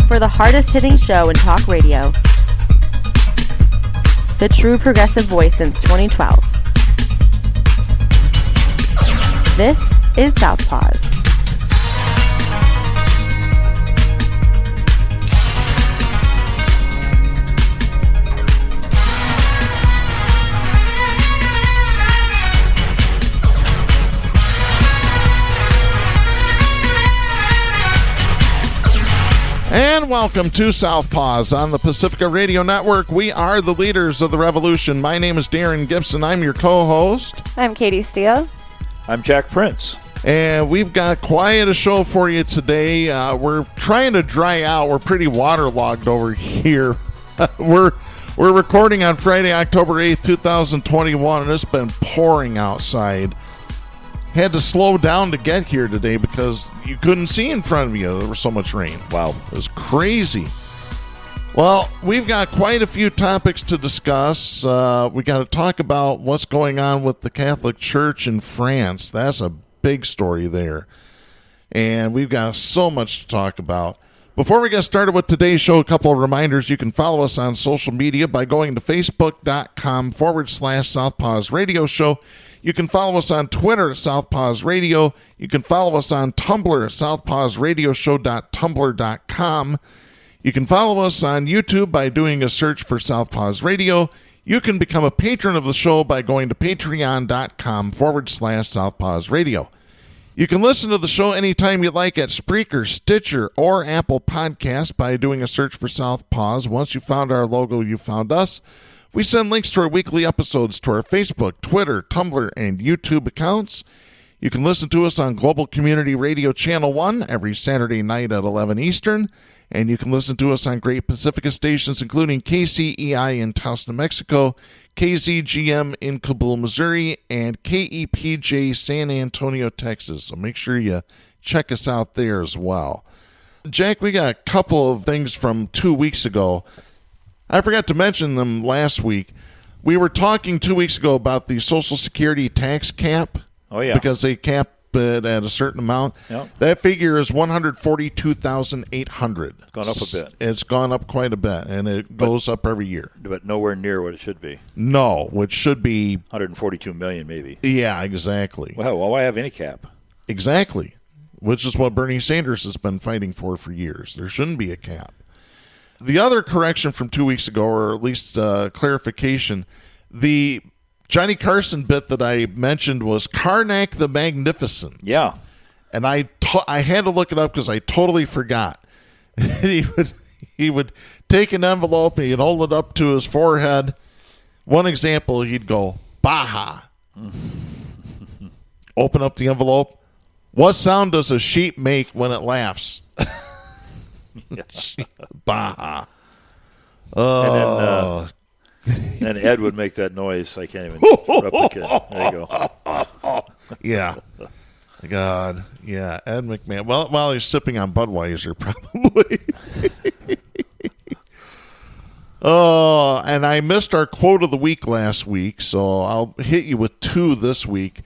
for the hardest-hitting show in talk radio. The true progressive voice since 2012. This is Southpaws. And welcome to Southpaws on the Pacifica Radio Network. We are the leaders of the revolution. My name is Darren Gibson. I'm your co-host. I'm Katy Steele. I'm Jack Prince. And we've got quite a show for you today. We're trying to dry out. We're pretty waterlogged over here. We're recording on Friday, October 8th, 2021, and it's been pouring outside. Had to slow down to get here today because you couldn't see in front of you. There was so much rain. Wow, it was crazy. Well, we've got quite a few topics to discuss. We got to talk about what's going on with the Catholic Church in France. That's a big story there. And we've got so much to talk about. Before we get started with today's show, a couple of reminders. You can follow us on social media by going to facebook.com/Southpaws Radio Show. You can follow us on Twitter at Southpaws Radio. You can follow us on Tumblr at southpawsradioshow.tumblr.com. You can follow us on YouTube by doing a search for Southpaws Radio. You can become a patron of the show by going to patreon.com/Southpaws Radio. You can listen to the show anytime you like at Spreaker, Stitcher, or Apple Podcasts by doing a search for Southpaws. Once you found our logo, you found us. We send links to our weekly episodes to our Facebook, Twitter, Tumblr, and YouTube accounts. You can listen to us on Global Community Radio Channel 1 every Saturday night at 11 Eastern. And you can listen to us on great Pacifica stations, including KCEI in Taos, New Mexico, KZGM in Kabul, Missouri, and KEPJ San Antonio, Texas. So make sure you check us out there as well. Jack, we got a couple of things from 2 weeks ago. I forgot to mention them last week. We were talking 2 weeks ago about the Social Security tax cap. Oh, yeah. Because they cap it at a certain amount. Yep. That figure is $142,800. It's gone up a bit. It's gone up quite a bit, and it goes up every year. But nowhere near what it should be. No, which should be $142 million, maybe. Yeah, exactly. Well, why have any cap? Exactly, which is what Bernie Sanders has been fighting for years. There shouldn't be a cap. The other correction from 2 weeks ago, or at least clarification, the Johnny Carson bit that I mentioned was Karnak the Magnificent. Yeah. And I had to look it up because I totally forgot. he would take an envelope and he'd hold it up to his forehead. One example, he'd go, Baja. Open up the envelope. What sound does a sheep make when it laughs? Baja. Oh. And then Ed would make that noise. I can't even replicate. There you go. Yeah. God. Yeah. Ed McMahon. Well, while he's sipping on Budweiser, probably. Oh, and I missed our quote of the week last week, so I'll hit you with two this week.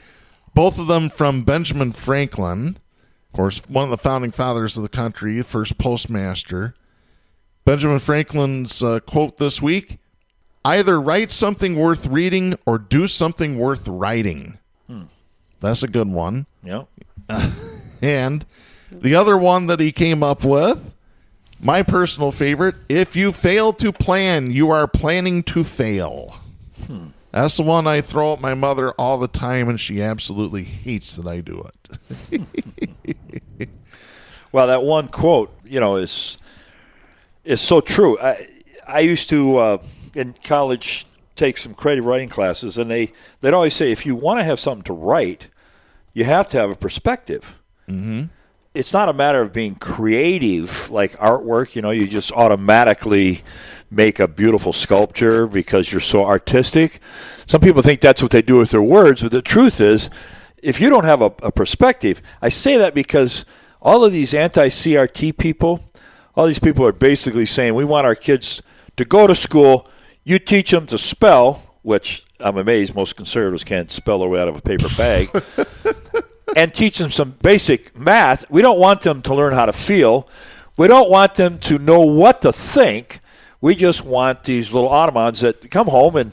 Both of them from Benjamin Franklin. Of course, one of the founding fathers of the country, first postmaster. Benjamin Franklin's quote this week: either write something worth reading or do something worth writing. That's a good one. Yep. And the other one that he came up with, my personal favorite: if you fail to plan, you are planning to fail. That's the one I throw at my mother all the time, and she absolutely hates that I do it. Well, that one quote, is so true. I used to, in college, take some creative writing classes, and they'd always say, if you want to have something to write, you have to have a perspective. Mm-hmm. It's not a matter of being creative, like artwork. You just automatically make a beautiful sculpture because you're so artistic. Some people think that's what they do with their words, but the truth is, if you don't have a perspective, I say that because all of these anti-CRT people, all these people are basically saying, we want our kids to go to school, you teach them to spell, which I'm amazed most conservatives can't spell their way out of a paper bag, and teach them some basic math. We don't want them to learn how to feel. We don't want them to know what to think. We just want these little automatons that come home and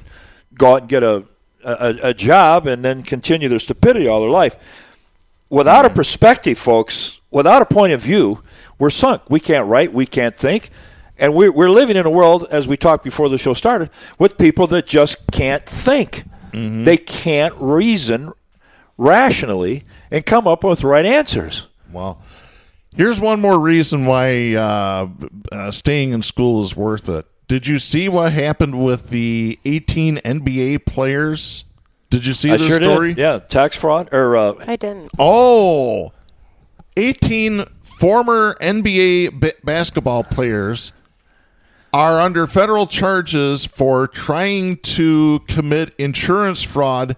go out and get a job and then continue their stupidity all their life. Without a perspective, folks, without a point of view, we're sunk. We can't write. We can't think. And we're living in a world, as we talked before the show started, with people that just can't think. Mm-hmm. They can't reason rationally and come up with right answers. Well, here's one more reason why staying in school is worth it. Did you see what happened with the 18 NBA players? Did you see this story? Did. Yeah, tax fraud? I didn't. Oh, 18 former NBA basketball players are under federal charges for trying to commit insurance fraud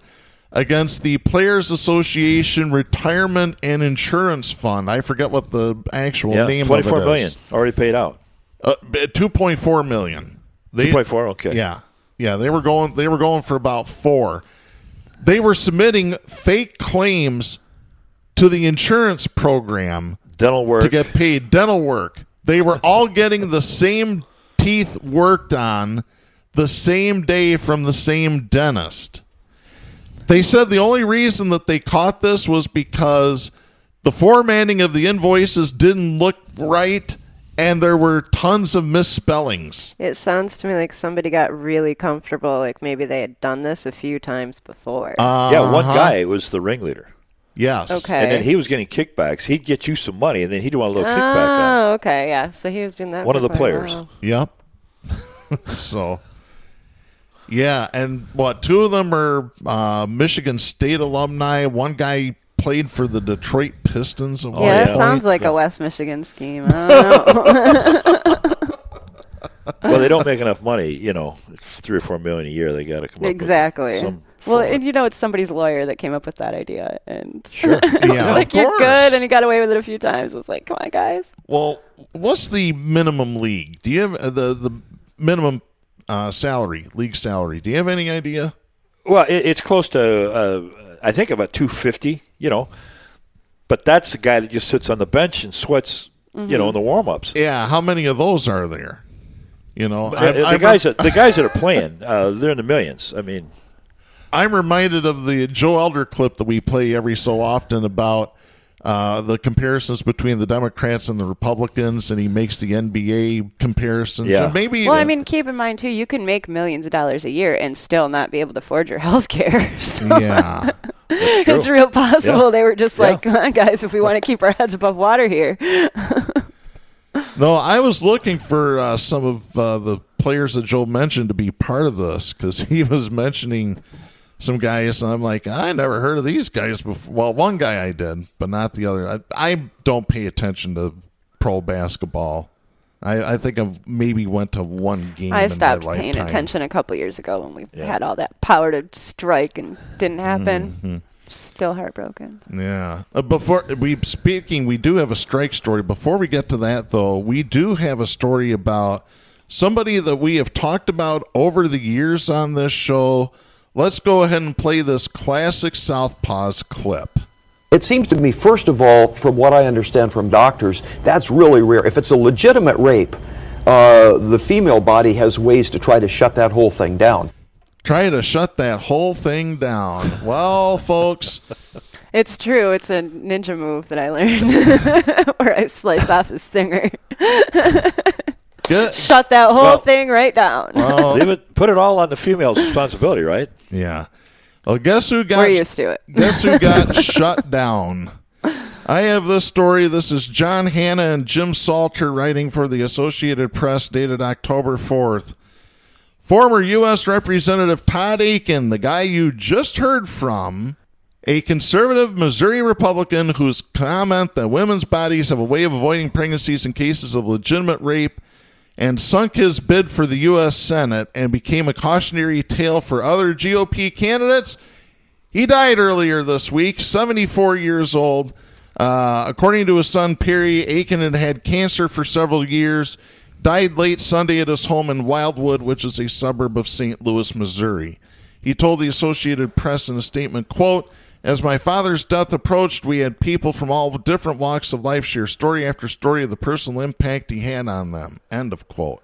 against the Players Association Retirement and Insurance Fund. I forget what the actual name of it is. $24 million already paid out. $2.4 million. 2.4. Okay. Yeah. They were going for about $4 million. They were submitting fake claims to the insurance program. Dental work. To get paid. Dental work. They were all getting the same teeth worked on the same day from the same dentist. They said the only reason that they caught this was because the formatting of the invoices didn't look right and there were tons of misspellings. It sounds to me like somebody got really comfortable, like maybe they had done this a few times before. Yeah, one guy was the ringleader. Yes. Okay. And then he was getting kickbacks. He'd get you some money, and then he'd want a little kickback on it. Oh, okay, yeah. So he was doing that. One of the for quite a players. while. Yep. So, yeah, and two of them are Michigan State alumni. One guy played for the Detroit Pistons. Yeah, that sounds like a West Michigan scheme. I don't know. Well, they don't make enough money, it's $3 or $4 million a year. They got to come up exactly. with some well, fraud. and it's somebody's lawyer that came up with that idea, and Sure. it's like, you're good, and he got away with it a few times. It was like, come on, guys. Well, what's the minimum league? Do you have the minimum salary, league salary? Do you have any idea? Well, it's close to, I think, about $250. But that's the guy that just sits on the bench and sweats, in the warm-ups. Yeah, how many of those are there? The guys that are playing, they're in the millions. I mean, I'm reminded of the Joe Elder clip that we play every so often about the comparisons between the Democrats and the Republicans, and he makes the NBA comparisons. Yeah. And maybe. Well, I mean, keep in mind too, you can make millions of dollars a year and still not be able to afford your health care. So. Yeah. It's real possible. Yeah. They were just like, come on, guys, if we want to keep our heads above water here. No, I was looking for some of the players that Joe mentioned to be part of this because he was mentioning some guys, and I'm like, I never heard of these guys before. Well, one guy I did, but not the other. I don't pay attention to pro basketball. I think I've maybe went to one game. I stopped in my paying lifetime. attention a couple years ago when we had all that power to strike and didn't happen. Mm-hmm. Still heartbroken. Yeah. We do have a strike story. Before we get to that, though, we do have a story about somebody that we have talked about over the years on this show. Let's go ahead and play this classic Southpaws clip. It seems to me, first of all, from what I understand from doctors, that's really rare. If it's a legitimate rape, the female body has ways to try to shut that whole thing down. Try to shut that whole thing down. Well, folks. It's true. It's a ninja move that I learned where I slice off his stinger. Shut that whole thing right down. Well, put it all on the female's responsibility, right? Yeah. Well, guess who got We're used to it. Guess who got shut down? I have this story. This is John Hanna and Jim Salter writing for the Associated Press dated October 4th. Former U.S. Representative Todd Akin, the guy you just heard from, a conservative Missouri Republican whose comment that women's bodies have a way of avoiding pregnancies in cases of legitimate rape and sunk his bid for the U.S. Senate and became a cautionary tale for other GOP candidates. He died earlier this week, 74 years old. According to his son, Perry, Akin had had cancer for several years, died late Sunday at his home in Wildwood, which is a suburb of St. Louis, Missouri. He told the Associated Press in a statement, quote, As my father's death approached, we had people from all different walks of life share story after story of the personal impact he had on them. End of quote.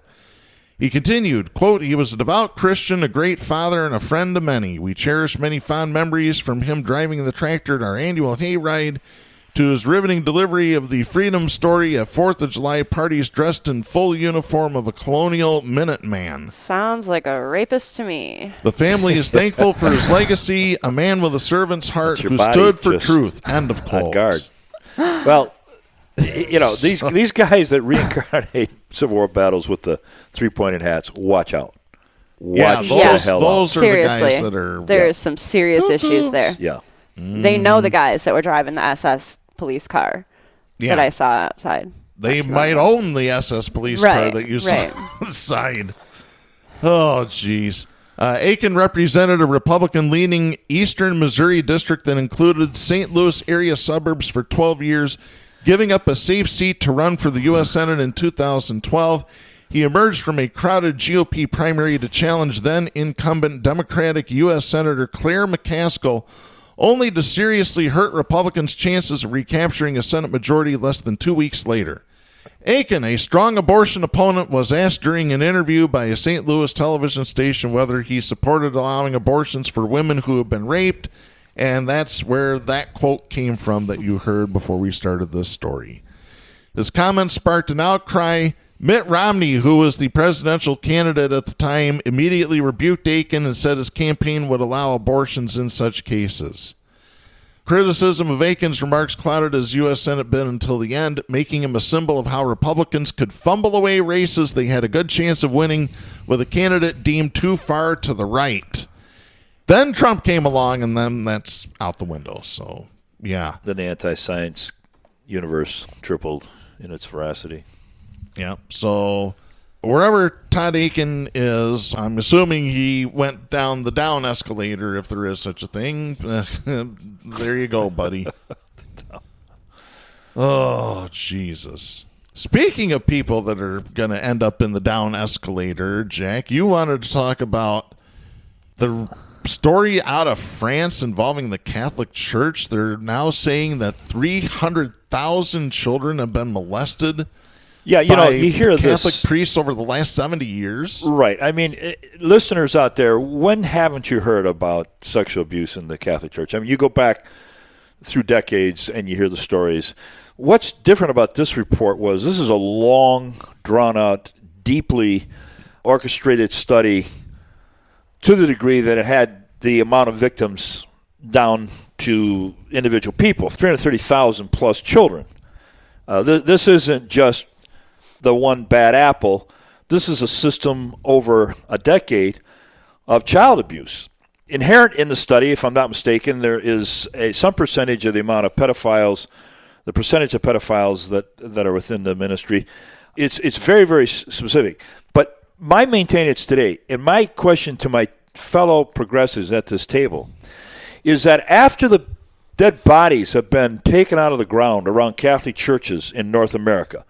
He continued, quote, he was a devout Christian, a great father, and a friend to many. We cherish many fond memories from him driving the tractor at our annual hayride to his riveting delivery of the Freedom Story at 4th of July parties dressed in full uniform of a colonial Minuteman. Sounds like a rapist to me. The family is thankful for his legacy, a man with a servant's heart who stood for truth. End of quote. On guard. Well, these guys that reincarnate Civil War battles with the three-pointed hats, watch out. Watch the hell out. Those are Seriously, the guys that are... There's some serious issues there. Yeah. They know the guys that were driving the SS police car that I saw outside. They might own the SS police car that you saw outside. Oh, jeez. Akin represented a Republican-leaning eastern Missouri district that included St. Louis area suburbs for 12 years, giving up a safe seat to run for the U.S. Senate in 2012. He emerged from a crowded GOP primary to challenge then-incumbent Democratic U.S. Senator Claire McCaskill, only to seriously hurt Republicans' chances of recapturing a Senate majority less than 2 weeks later. Akin, a strong abortion opponent, was asked during an interview by a St. Louis television station whether he supported allowing abortions for women who have been raped, and that's where that quote came from that you heard before we started this story. His comments sparked an outcry. Mitt Romney, who was the presidential candidate at the time, immediately rebuked Akin and said his campaign would allow abortions in such cases. Criticism of Akin's remarks clouded his U.S. Senate bid until the end, making him a symbol of how Republicans could fumble away races they had a good chance of winning with a candidate deemed too far to the right. Then Trump came along, and then that's out the window. So, yeah. Then the anti-science universe tripled in its veracity. Yeah, so wherever Todd Akin is, I'm assuming he went down the down escalator, if there is such a thing. There you go, buddy. Oh, Jesus. Speaking of people that are going to end up in the down escalator, Jack, you wanted to talk about the story out of France involving the Catholic Church. They're now saying that 300,000 children have been molested. Yeah, you hear Catholic this. priests over the last 70 years. Right. I mean, listeners out there, when haven't you heard about sexual abuse in the Catholic Church? I mean, you go back through decades and you hear the stories. What's different about this report was this is a long, drawn-out, deeply orchestrated study to the degree that it had the amount of victims down to individual people, 330,000 plus children. This isn't just the one bad apple. This is a system over a decade of child abuse. Inherent in the study, if I'm not mistaken, there is some percentage of the amount of pedophiles, the percentage of pedophiles that are within the ministry. It's very, very specific. But my maintenance today, and my question to my fellow progressives at this table, is that after the dead bodies have been taken out of the ground around Catholic churches in North America,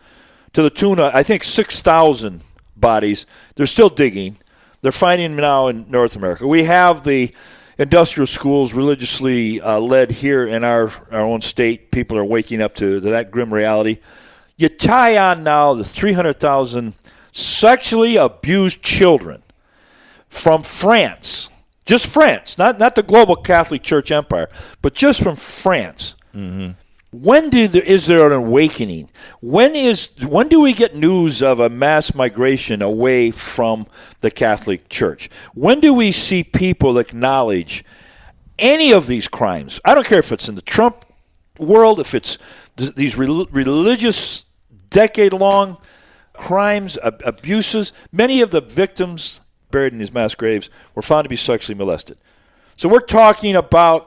to the tune of, I think, 6,000 bodies. They're still digging. They're finding them now in North America. We have the industrial schools religiously led here in our own state. People are waking up to that grim reality. You tie on now the 300,000 sexually abused children from France, just France, not the global Catholic Church empire, but just from France. Mm-hmm. When is there an awakening? When do we get news of a mass migration away from the Catholic Church? When do we see people acknowledge any of these crimes? I don't care if it's in the Trump world, if it's these religious decade-long crimes, abuses. Many of the victims buried in these mass graves were found to be sexually molested. So we're talking about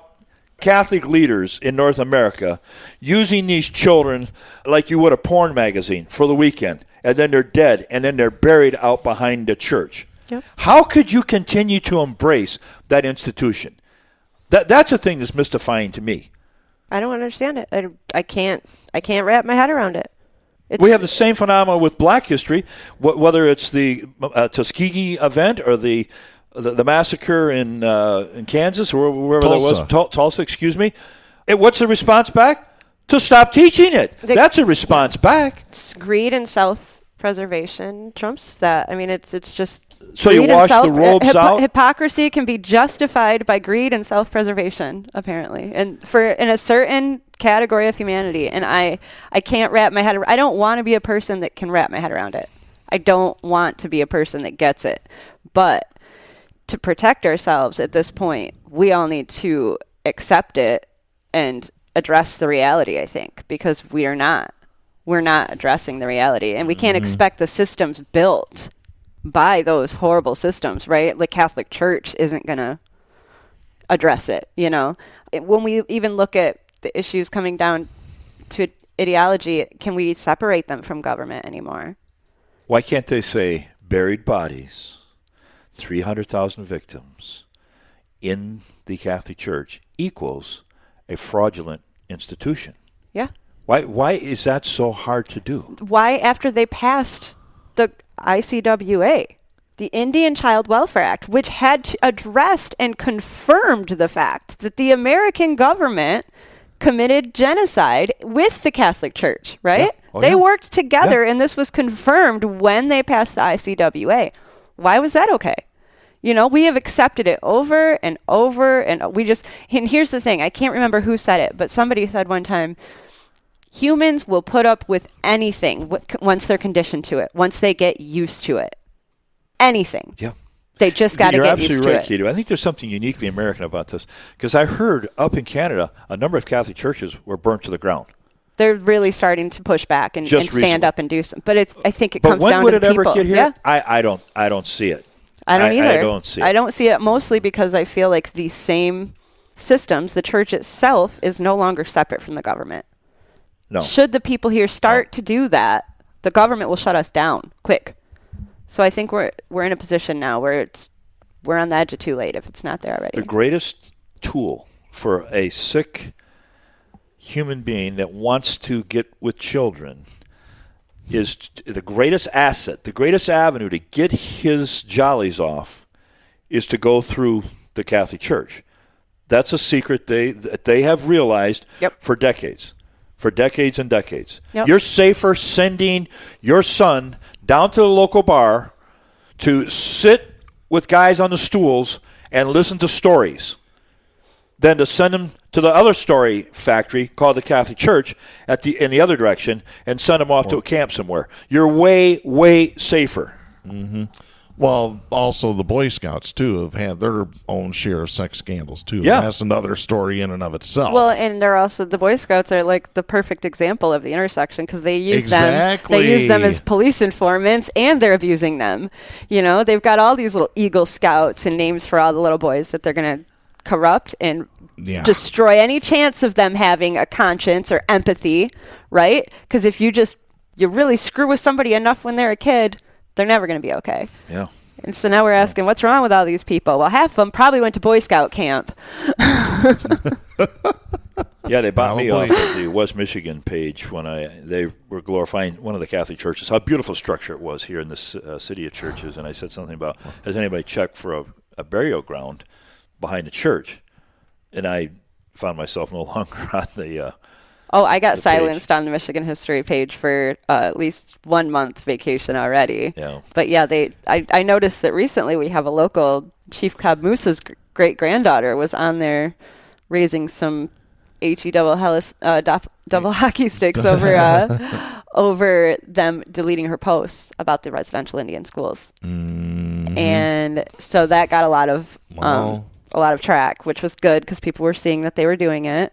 Catholic leaders in North America using these children like you would a porn magazine for the weekend, and then they're dead, and then they're buried out behind the church. Yep. How could you continue to embrace that institution? That's a thing that's mystifying to me. I don't understand it. I can't wrap my head around it. We have the same phenomenon with Black history, whether it's the Tuskegee event or the the massacre in Kansas or wherever Tulsa. that was, Tulsa, excuse me. What's the response back? To stop teaching it. That's a response back. Greed and self-preservation trumps that. I mean, it's just. So you wash the robes out? Hypocrisy can be justified by greed and self-preservation, apparently, and in a certain category of humanity. And I can't wrap my head around. I don't want to be a person that can wrap my head around it. I don't want to be a person that gets it. But to protect ourselves at this point, we all need to accept it and address the reality, I think, because we're not addressing the reality, and we can't expect the systems built by those horrible systems, right? The Catholic Church isn't going to address it, When we even look at the issues coming down to ideology, can we separate them from government anymore? Why can't they say buried bodies, 300,000 victims in the Catholic Church equals a fraudulent institution? Yeah. Why is that so hard to do? Why, after they passed the ICWA, the Indian Child Welfare Act, which had addressed and confirmed the fact that the American government committed genocide with the Catholic Church, right? Yeah. They worked together, and this was confirmed when they passed the ICWA. Why was that okay? We have accepted it over and over, and and here's the thing, I can't remember who said it, but somebody said one time, humans will put up with anything once they're conditioned to it, once they get used to it. Anything. Yeah. They just got to get used to it. You're absolutely right, Katy. I think there's something uniquely American about this, because I heard up in Canada, a number of Catholic churches were burnt to the ground. They're really starting to push back and stand up and do some. But I think it comes down to the people. But when would it ever get here? Yeah. I don't see it. I don't either. I don't see it. I don't see it mostly because I feel like these same systems, the church itself, is no longer separate from the government. No. Should the people here start to do that, the government will shut us down quick. So I think we're in a position now where we're on the edge of too late if it's not there already. The greatest tool for a sick human being that wants to get with children is the greatest asset, the greatest avenue to get his jollies off is to go through the Catholic Church. That's a secret they have realized for decades. For decades and decades. Yep. You're safer sending your son down to the local bar to sit with guys on the stools and listen to stories than to send him to the other story factory called the Catholic Church in the other direction and send him off to a camp somewhere. You're way, way safer. Mm-hmm. Well, also the Boy Scouts, too, have had their own share of sex scandals, too. Yeah. That's another story in and of itself. Well, and they're also, the Boy Scouts are like the perfect example of the intersection because they use them as police informants and they're abusing them. They've got all these little Eagle Scouts and names for all the little boys that they're going to corrupt and destroy any chance of them having a conscience or empathy, right? Because if you really screw with somebody enough when they're a kid, they're never going to be okay. Yeah. And so now we're asking, what's wrong with all these people? Well, half of them probably went to Boy Scout camp. Yeah, they bought me off of the West Michigan page when they were glorifying one of the Catholic churches, how beautiful structure it was here in this city of churches. And I said something about, has anybody checked for a burial ground behind the church? And I found myself no longer on the I got silenced on the Michigan history page for at least 1 month vacation already. Yeah. But yeah, I noticed that recently we have a local, Chief Cobb Moose's great-granddaughter was on there raising some HE double hockey sticks over them deleting her posts about the residential Indian schools. Mm-hmm. And so that got a lot of track, which was good because people were seeing that they were doing it.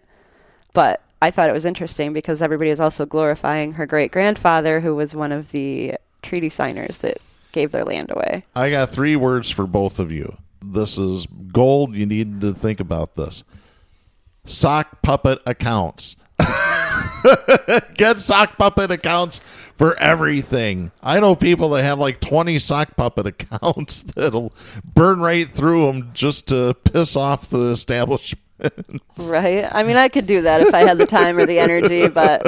But I thought it was interesting because everybody is also glorifying her great-grandfather, who was one of the treaty signers that gave their land away. I got 3 words for both of you. This is gold. You need to think about this. Sock puppet accounts. Get sock puppet accounts for everything. I know people that have like 20 sock puppet accounts that'll burn right through them just to piss off the establishment. Right. I mean, I could do that if I had the time or the energy, but...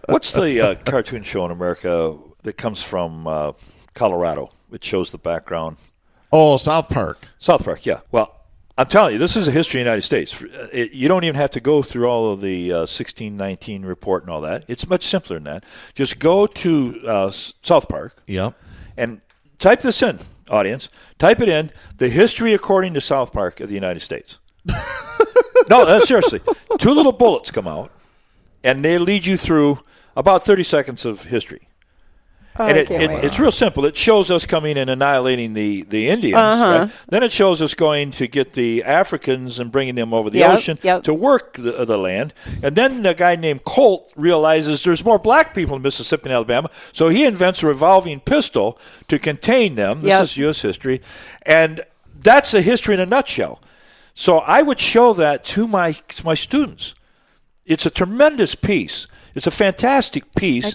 What's the cartoon show in America that comes from Colorado? It shows the background. Oh, South Park. South Park, yeah. Well, I'm telling you, this is a history of the United States. You don't even have to go through all of the 1619 report and all that. It's much simpler than that. Just go to South Park. Yep. And type this in, audience. Type it in, the history according to South Park of the United States. No, seriously. 2 little bullets come out, and they lead you through about 30 seconds of history. And it's real simple. It shows us coming and annihilating the Indians. Right? Then it shows us going to get the Africans and bringing them over the ocean to work the land. And then the guy named Colt realizes there's more black people in Mississippi and Alabama, so he invents a revolving pistol to contain them. This is U.S. history. And that's a history in a nutshell. So I would show that to my students. It's a tremendous piece. It's a fantastic piece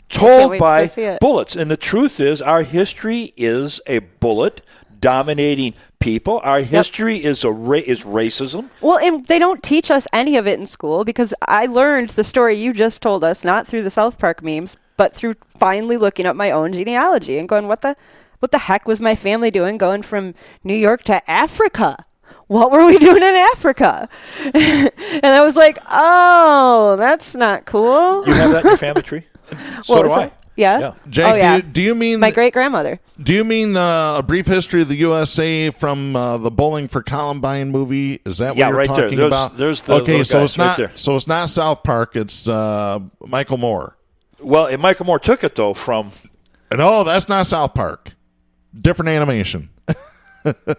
told by bullets. And the truth is, our history is a bullet dominating people. Our history is racism. Well, and they don't teach us any of it in school, because I learned the story you just told us, not through the South Park memes, but through finally looking up my own genealogy and going, what the heck was my family doing going from New York to Africa? What were we doing in Africa? And I was like, oh, that's not cool. You have that in your family tree? So do I. Yeah. Jake, do you mean my great-grandmother? Do you mean A Brief History of the USA from the Bowling for Columbine movie? Is that what you're right talking there. about? There's the so it's right not there. So it's not South Park. It's Michael Moore. Well, and Michael Moore took it though from. No, that's not South Park. Different animation.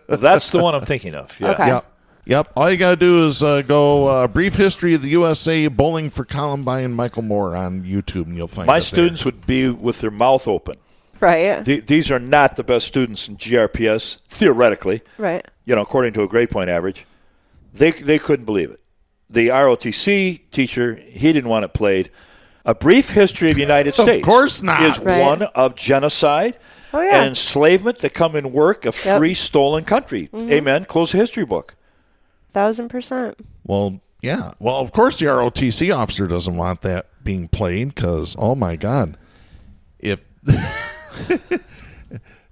That's the one I'm thinking of. Yeah. Okay. Yep. All you got to do is go Brief History of the USA, Bowling for Columbine, Michael Moore on YouTube, and you'll find my it students there. would be with their mouth open. Right. These are not the best students in GRPS, theoretically. Right. According to a grade point average. They couldn't believe it. The ROTC teacher, he didn't want it played. A Brief History of the United States of course not. is one of genocide and enslavement to come and work a free, stolen country. Mm-hmm. Amen. Close the history book. 1,000%. Well, yeah. Well, of course the ROTC officer doesn't want that being played because, oh, my God. If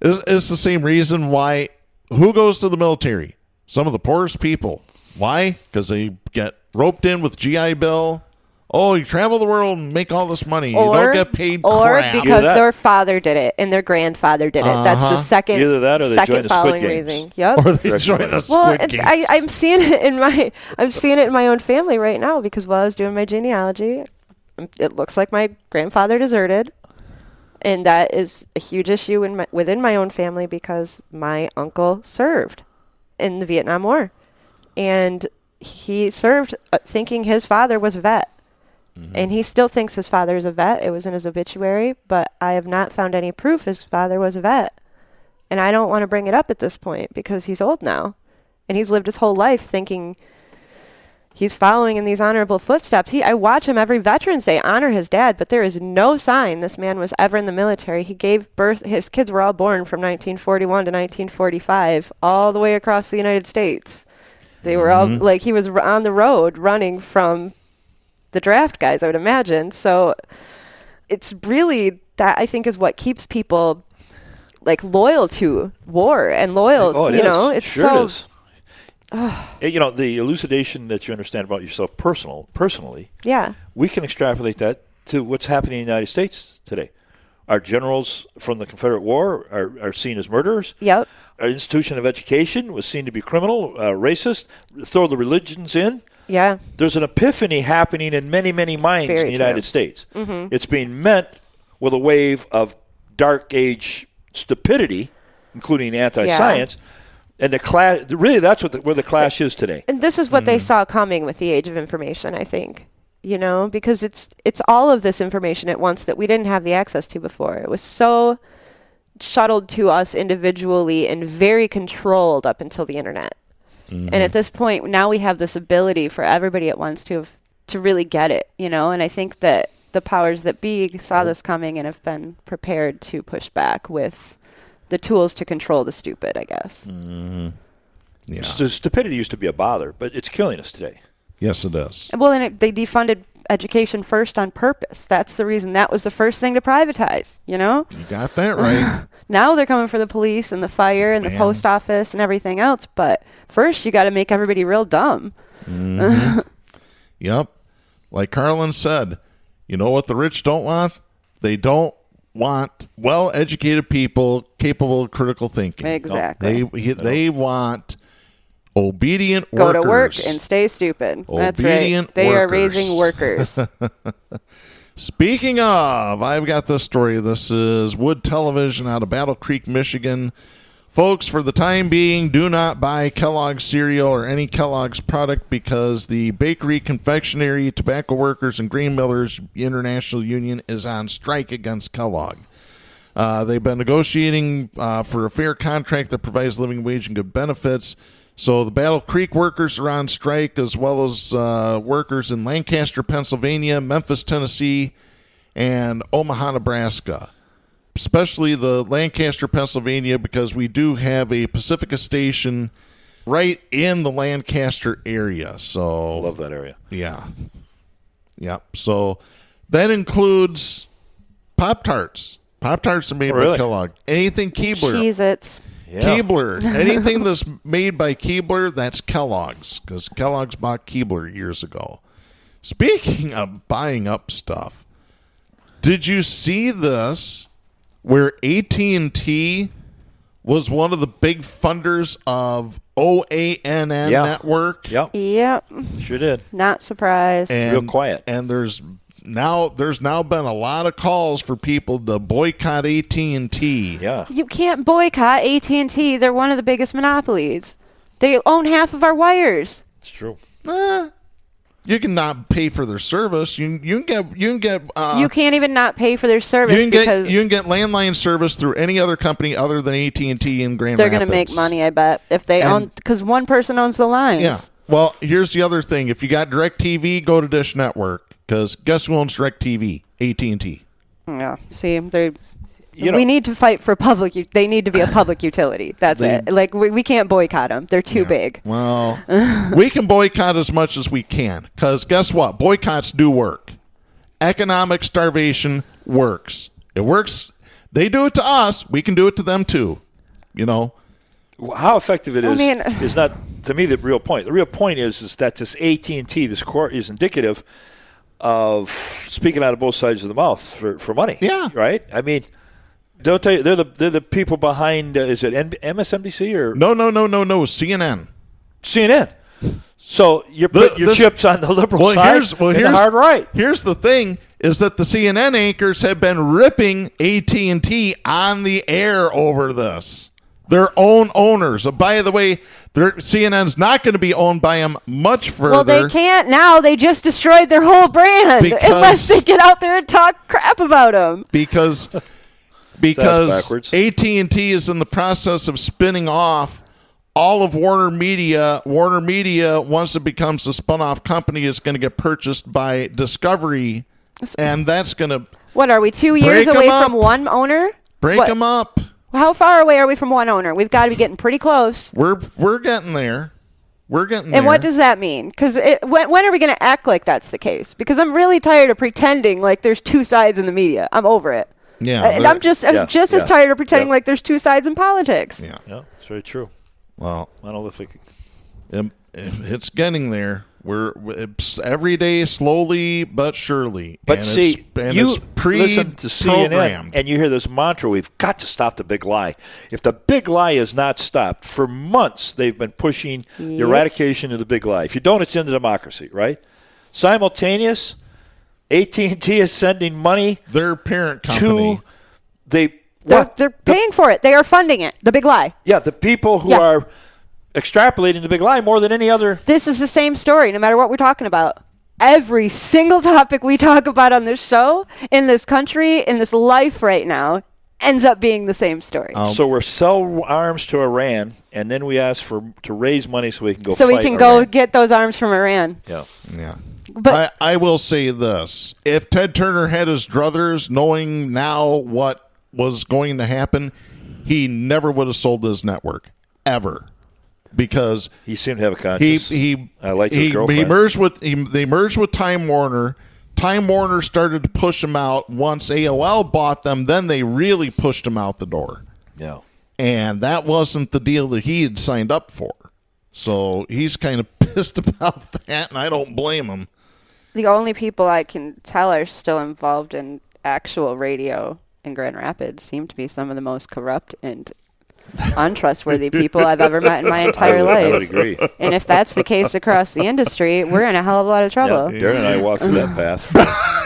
it's the same reason why who goes to the military? Some of the poorest people. Why? Because they get roped in with GI Bill. Oh, you travel the world and make all this money. You don't get paid crap. Or because their father did it and their grandfather did it. That's the second. Either that or they join the Squid Games. Reason. Yep. Or they join the Squid Games. I'm seeing it in my own family right now, because while I was doing my genealogy, it looks like my grandfather deserted, and that is a huge issue within my own family because my uncle served in the Vietnam War, and he served thinking his father was a vet. Mm-hmm. And he still thinks his father is a vet. It was in his obituary, but I have not found any proof his father was a vet. And I don't want to bring it up at this point because he's old now. And he's lived his whole life thinking he's following in these honorable footsteps. I watch him every Veterans Day honor his dad, but there is no sign this man was ever in the military. He gave birth, his kids were all born from 1941 to 1945, all the way across the United States. They were all, he was on the road running from the draft guys, I would imagine. So it's really that, I think, is what keeps people loyal to war and loyal. It's sure so. It is. The elucidation that you understand about yourself personally. Yeah. We can extrapolate that to what's happening in the United States today. Our generals from the Confederate War are seen as murderers. Yep. Our institution of education was seen to be criminal, racist. Throw the religions in. Yeah. There's an epiphany happening in many, many minds in the United States. Mm-hmm. It's being met with a wave of dark age stupidity, including anti-science. And the clash, really, that's where the clash is today. And this is what they saw coming with the age of information, I think. Because it's all of this information at once that we didn't have the access to before. It was so shuttled to us individually and very controlled up until the internet. Mm-hmm. And at this point, now we have this ability for everybody at once to really get it, And I think that the powers that be saw this coming and have been prepared to push back with the tools to control the stupid, I guess. Mm-hmm. Yeah. Stupidity used to be a bother, but it's killing us today. Yes, it does. Well, and they defunded education first on purpose. That's the reason. That was the first thing to privatize, you know? You got that right. Now they're coming for the police and the fire and the post office and everything else. But first, you got to make everybody real dumb. Mm-hmm. Yep. Like Carlin said, you know what the rich don't want? They don't want well-educated people capable of critical thinking. Exactly. They want obedient workers. Go to work and stay stupid. That's right. They are raising workers. Speaking of, I've got this story. This is Wood Television out of Battle Creek, Michigan. Folks, for the time being, do not buy Kellogg cereal or any Kellogg's product because the Bakery, Confectionery, Tobacco Workers, and Grain Millers International Union is on strike against Kellogg. They've been negotiating for a fair contract that provides living wage and good benefits. So the Battle Creek workers are on strike, as well as workers in Lancaster, Pennsylvania, Memphis, Tennessee, and Omaha, Nebraska. Especially the Lancaster, Pennsylvania, because we do have a Pacifica station right in the Lancaster area. So Love that area. Yeah. Yep. So that includes Pop-Tarts. Pop-Tarts are made by Kellogg. Anything Keebler. Cheez-Its. Yeah. Keebler. Anything that's made by Keebler, that's Kellogg's, because Kellogg's bought Keebler years ago. Speaking of buying up stuff, did you see this where AT&T was one of the big funders of OANN Network? Yep. Sure did. Not surprised. And, real quiet. And there's now been a lot of calls for people to boycott AT&T. Yeah. You can't boycott AT&T. They're one of the biggest monopolies. They own half of our wires. It's true. You can not pay for their service. You can get. You can't even not pay for their service because you can get landline service through any other company other than AT&T in Grand Rapids. they're going to make money. I bet if they own, because one person owns the lines. Yeah. Well, here's the other thing. If you got DirecTV, go to Dish Network, because guess who owns DirecTV? AT&T. Yeah. See, we need to fight for public. They need to be a public utility. That's it. Like we can't boycott them. They're too big. Well, we can boycott as much as we can, because guess what? Boycotts do work. Economic starvation works. It works. They do it to us. We can do it to them too. You know. How effective it is not, to me, the real point. The real point is that this AT&T, this court, is indicative of speaking out of both sides of the mouth for money. Yeah. Right? I mean, they'll tell you they're the people behind. Is it MSNBC or No. CNN. CNN. So you put your chips on the liberal side and the hard right. Here's the thing: is that the CNN anchors have been ripping AT&T on the air over this. Their own owners. By the way, CNN's not going to be owned by them much further. Well, they can't now. They just destroyed their whole brand unless they get out there and talk crap about them. Because AT&T is in the process of spinning off all of Warner Media. Warner Media, once it becomes a spun-off company, is going to get purchased by Discovery, and that's going to... What, are we 2 years away from one owner? Break them up. How far away are we from one owner? We've got to be getting pretty close. We're getting there. We're getting there. And what does that mean? Because when are we going to act like that's the case? Because I'm really tired of pretending like there's two sides in the media. I'm over it. Yeah. And I'm just as tired of pretending like there's two sides in politics. Yeah, it's very true. Well, monolithic. It's getting there. It's every day, slowly but surely. But and see, you listen to CNN and you hear this mantra: "We've got to stop the big lie." If the big lie is not stopped, for months they've been pushing the eradication of the big lie. If you don't, it's into democracy, right? Simultaneous, AT&T is sending money. Their parent company. They're paying for it. They are funding it. The big lie. Yeah, the people who are extrapolating the big lie more than any other. This is the same story, no matter what we're talking about. Every single topic we talk about on this show, in this country, in this life right now, ends up being the same story. So we're sell arms to Iran, and then we ask to raise money so we can go. So fight we can Iran. go get those arms from Iran. Yeah. But I will say this: if Ted Turner had his druthers, knowing now what was going to happen, he never would have sold his network ever. Because he seemed to have a conscience. He I like his girlfriend. They merged with Time Warner Time Warner started to push them out. Once AOL bought them, then they really pushed them out the door. Yeah. And that wasn't the deal that he had signed up for. So he's kind of pissed about that, and I don't blame him. The only people I can tell are still involved in actual radio in Grand Rapids seem to be some of the most corrupt and untrustworthy people I've ever met in my entire life. I would agree. And if that's the case across the industry, we're in a hell of a lot of trouble. Yeah, Darren and I walked through that path.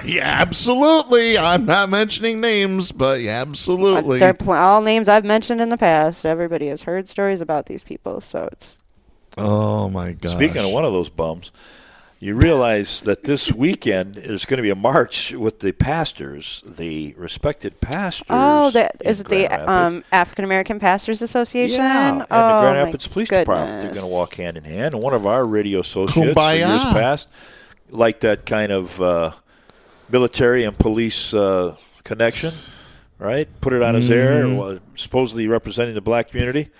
Yeah, absolutely. I'm not mentioning names, but yeah, absolutely. They're all names I've mentioned in the past. Everybody has heard stories about these people, so it's... Oh, my gosh. Speaking of one of those bums, you realize that this weekend there's going to be a march with the pastors, the respected pastors. Oh, is it the Rapids. African American Pastors Association? Yeah, and the oh, Grand my Rapids Police Department. They're goodness. going to walk hand in hand. And one of our radio associates Kumbaya. in years past, like that kind of military and police connection, right? Put it on his air, supposedly representing the black community.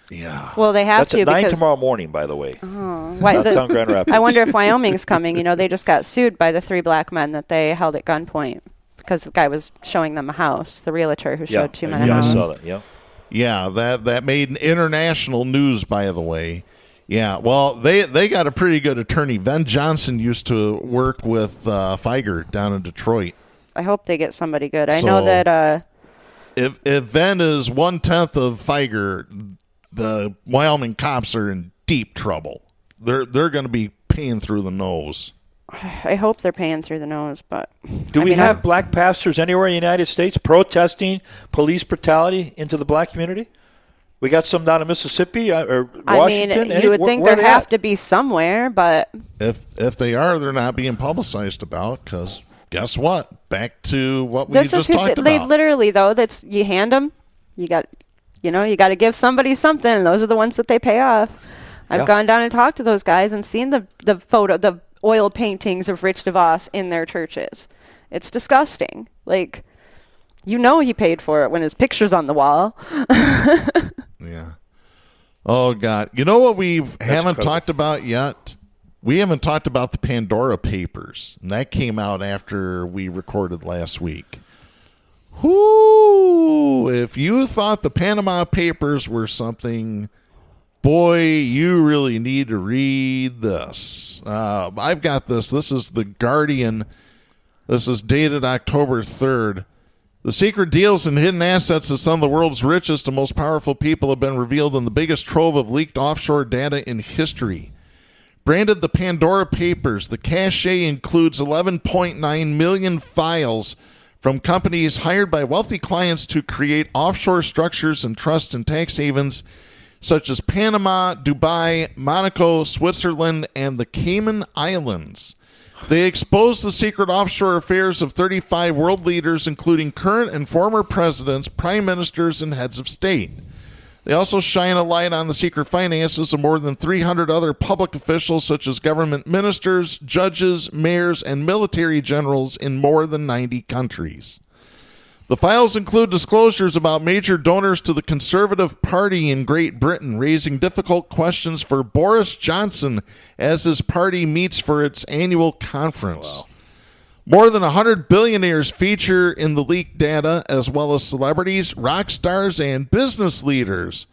Yeah. Well, they have That's to at 9 because tomorrow morning, by the way. Downtown Grand Rapids. I wonder if Wyoming's coming. You know, they just got sued by the 3 black men that they held at gunpoint because the guy was showing them a house, the realtor who showed 2 men a house. I saw that, yeah. Yeah, that made international news, by the way. Yeah, well, they got a pretty good attorney. Ben Johnson used to work with Feiger down in Detroit. I hope they get somebody good. I know that... If Ben is 1/10 of Feiger, the Wyoming cops are in deep trouble. They're going to be paying through the nose. I hope they're paying through the nose, but... Do we have black pastors anywhere in the United States protesting police brutality into the black community? We got some down in Mississippi or Washington. I mean, you would think there have to be somewhere, but... If they are, they're not being publicized about, because guess what? Back to what we just talked about. They literally, though, you hand them, you got to give somebody something, and those are the ones that they pay off. I've gone down and talked to those guys and seen the oil paintings of Rich DeVos in their churches. It's disgusting. Like, he paid for it when his picture's on the wall. Yeah. Oh, God. You know what we haven't talked about yet? We haven't talked about the Pandora Papers. And that came out after we recorded last week. Whoo! If you thought the Panama Papers were something, boy, you really need to read this. I've got this. This is The Guardian. This is dated October 3rd. The secret deals and hidden assets of some of the world's richest and most powerful people have been revealed in the biggest trove of leaked offshore data in history. Branded the Pandora Papers, the cache includes 11.9 million files from companies hired by wealthy clients to create offshore structures and trusts and tax havens such as Panama, Dubai, Monaco, Switzerland, and the Cayman Islands. They exposed the secret offshore affairs of 35 world leaders, including current and former presidents, prime ministers, and heads of state. They also shine a light on the secret finances of more than 300 other public officials, such as government ministers, judges, mayors, and military generals in more than 90 countries. The files include disclosures about major donors to the Conservative Party in Great Britain, raising difficult questions for Boris Johnson as his party meets for its annual conference. Wow. More than 100 billionaires feature in the leaked data, as well as celebrities, rock stars, and business leaders.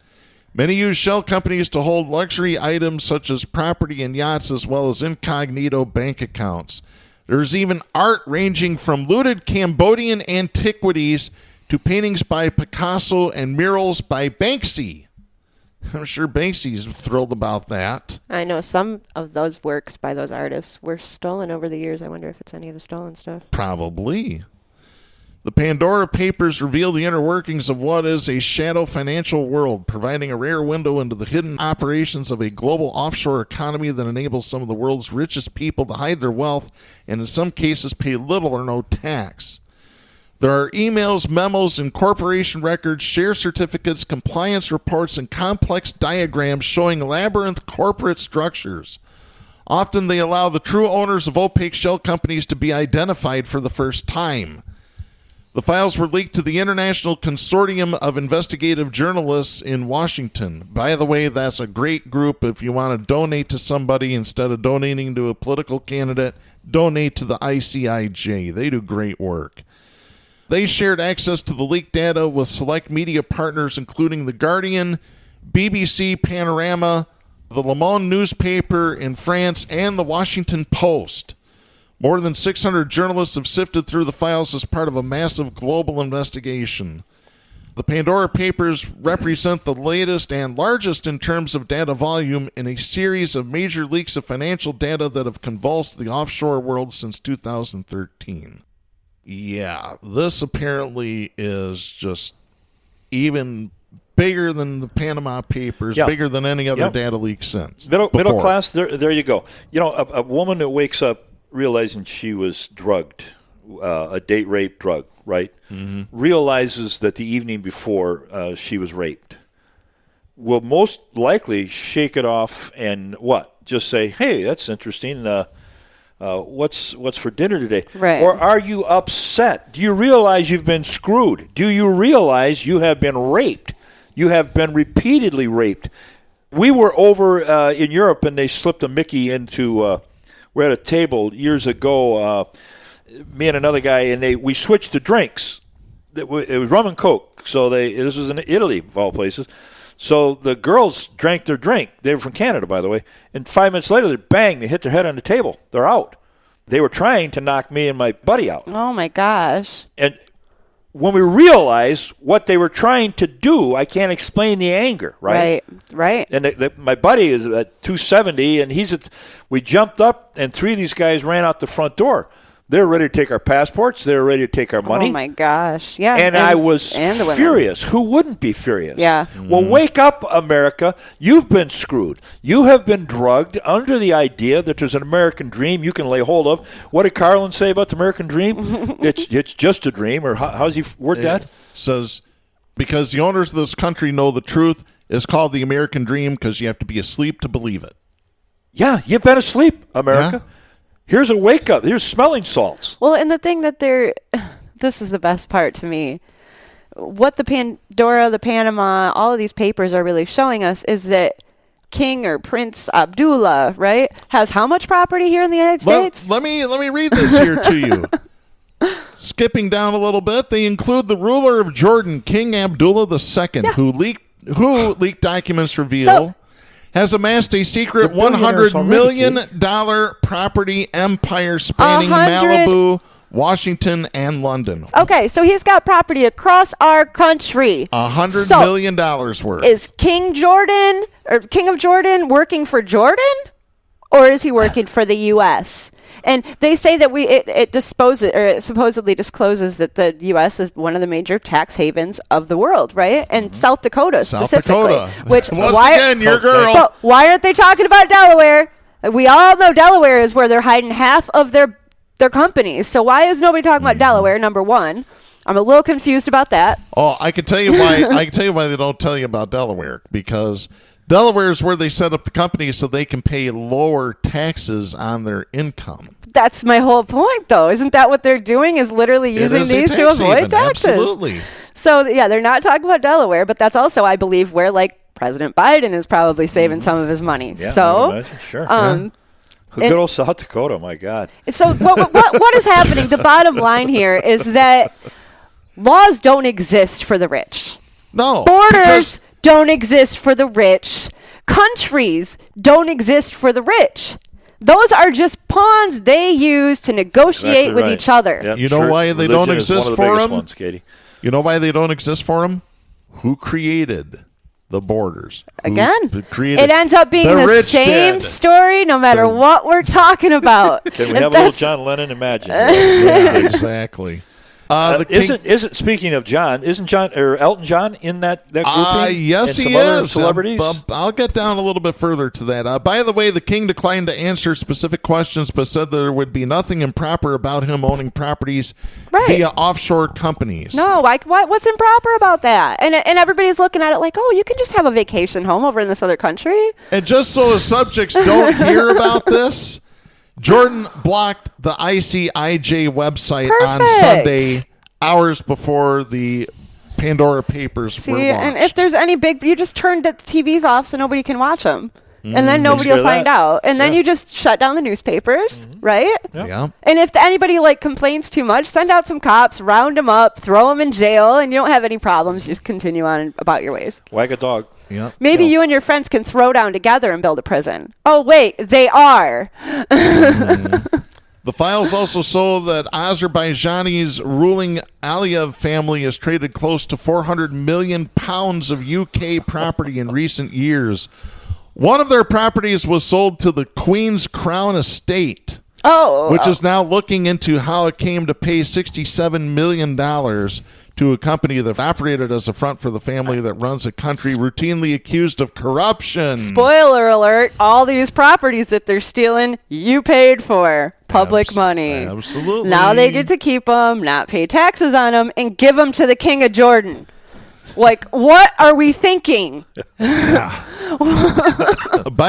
Many use shell companies to hold luxury items such as property and yachts, as well as incognito bank accounts. There's even art ranging from looted Cambodian antiquities to paintings by Picasso and murals by Banksy. I'm sure Banksy's thrilled about that. I know some of those works by those artists were stolen over the years. I wonder if it's any of the stolen stuff. Probably. The Pandora Papers reveal the inner workings of what is a shadow financial world, providing a rare window into the hidden operations of a global offshore economy that enables some of the world's richest people to hide their wealth and in some cases pay little or no tax. There are emails, memos, and corporation records, share certificates, compliance reports, and complex diagrams showing labyrinth corporate structures. Often they allow the true owners of opaque shell companies to be identified for the first time. The files were leaked to the International Consortium of Investigative Journalists in Washington. By the way, that's a great group if you want to donate to somebody instead of donating to a political candidate. donate to the ICIJ. They do great work. They shared access to the leaked data with select media partners, including The Guardian, BBC Panorama, the Le Monde newspaper in France, and the Washington Post. More than 600 journalists have sifted through the files as part of a massive global investigation. The Pandora Papers represent the latest and largest in terms of data volume in a series of major leaks of financial data that have convulsed the offshore world since 2013. Yeah, this apparently is just even bigger than the Panama Papers, bigger than any other data leak since. Middle class, there you go. You know, a woman that wakes up realizing she was drugged, a date rape drug, right? Mm-hmm. Realizes that the evening before she was raped, will most likely shake it off and just say, hey, that's interesting. What's for dinner today? Right. Or are you upset? Do you realize you've been screwed? Do you realize you have been raped? You have been repeatedly raped. We were over in Europe, and they slipped a Mickey into we're at a table years ago, me and another guy, and we switched to drinks. It was rum and Coke. So this was in Italy, of all places. So the girls drank their drink. They were from Canada, by the way. And 5 minutes later, they hit their head on the table. They're out. They were trying to knock me and my buddy out. Oh, my gosh. And when we realized what they were trying to do, I can't explain the anger, right? Right. And my buddy is at 270, and we jumped up, and 3 of these guys ran out the front door. They're ready to take our passports. They're ready to take our money. Oh, my gosh. Yeah. And I was furious. Who wouldn't be furious? Yeah. Well, wake up, America. You've been screwed. You have been drugged under the idea that there's an American dream you can lay hold of. What did Carlin say about the American dream? It's just a dream. Or how's he word that? Says, because the owners of this country know the truth, it's called the American dream because you have to be asleep to believe it. Yeah, you've been asleep, America. Yeah. Here's a wake up. Here's smelling salts. Well, and the thing that this is the best part to me. What the Pandora, the Panama, all of these papers are really showing us is that King or Prince Abdullah, right, has how much property here in the United States? Let me read this here to you. Skipping down a little bit, they include the ruler of Jordan, King Abdullah II, who leaked documents reveal. Has amassed a secret $100 million property empire spanning Malibu, Washington, and London. Okay, so he's got property across our country. $100 million worth. Is King of Jordan working for Jordan? Or is he working for the U.S.? And they say that it supposedly discloses that the U.S. is one of the major tax havens of the world, right? And South Dakota specifically. Which your girl. But why aren't they talking about Delaware? We all know Delaware is where they're hiding half of their companies. So why is nobody talking about Delaware? Number one, I'm a little confused about that. Oh, I can tell you why. I can tell you why they don't tell you about Delaware, because Delaware is where they set up the company so they can pay lower taxes on their income. That's my whole point, though. Isn't that what they're doing, is literally using these to avoid taxes? Absolutely. So, yeah, they're not talking about Delaware, but that's also, I believe, where, President Biden is probably saving some of his money. Yeah, so, sure. Good old South Dakota, my God. So what is happening? The bottom line here is that laws don't exist for the rich. No. Borders don't exist for the rich. Countries don't exist for the rich. Those are just pawns they use to negotiate with each other. Yep, you know why they don't exist for them? Ones, Katy. You know why they don't exist for them? Who created the borders? Again, it ends up being the same story no matter what we're talking about. Can we have a little John Lennon imagine? Yeah, exactly. Isn't speaking of John? Isn't Elton John in that grouping? Yes, and he some other is. Celebrities. I'll get down a little bit further to that. By the way, the king declined to answer specific questions, but said there would be nothing improper about him owning properties via offshore companies. No, what's improper about that? And everybody's looking at it like, oh, you can just have a vacation home over in this other country. And just so the subjects don't hear about this, Jordan blocked the ICIJ website on Sunday, hours before the Pandora Papers were launched. And if there's any you just turned the TVs off so nobody can watch them. And then nobody will find out. And then Yeah. you just shut down the newspapers, right? Yeah. And if anybody like complains too much, send out some cops, round them up, throw them in jail, and you don't have any problems. You just continue on about your ways. Wag a dog. Yeah. Maybe you and your friends can throw down together and build a prison. Oh, wait, they are. The files also show that Azerbaijani's ruling Aliyev family has traded close to 400 million pounds of UK property in recent years. One of their properties was sold to the Queen's Crown Estate, which is now looking into how it came to pay $67 million to a company that operated as a front for the family that runs a country routinely accused of corruption. Spoiler alert, all these properties that they're stealing, you paid for. Public money. Absolutely. Now they get to keep them, not pay taxes on them, and give them to the King of Jordan. Like, what are we thinking? By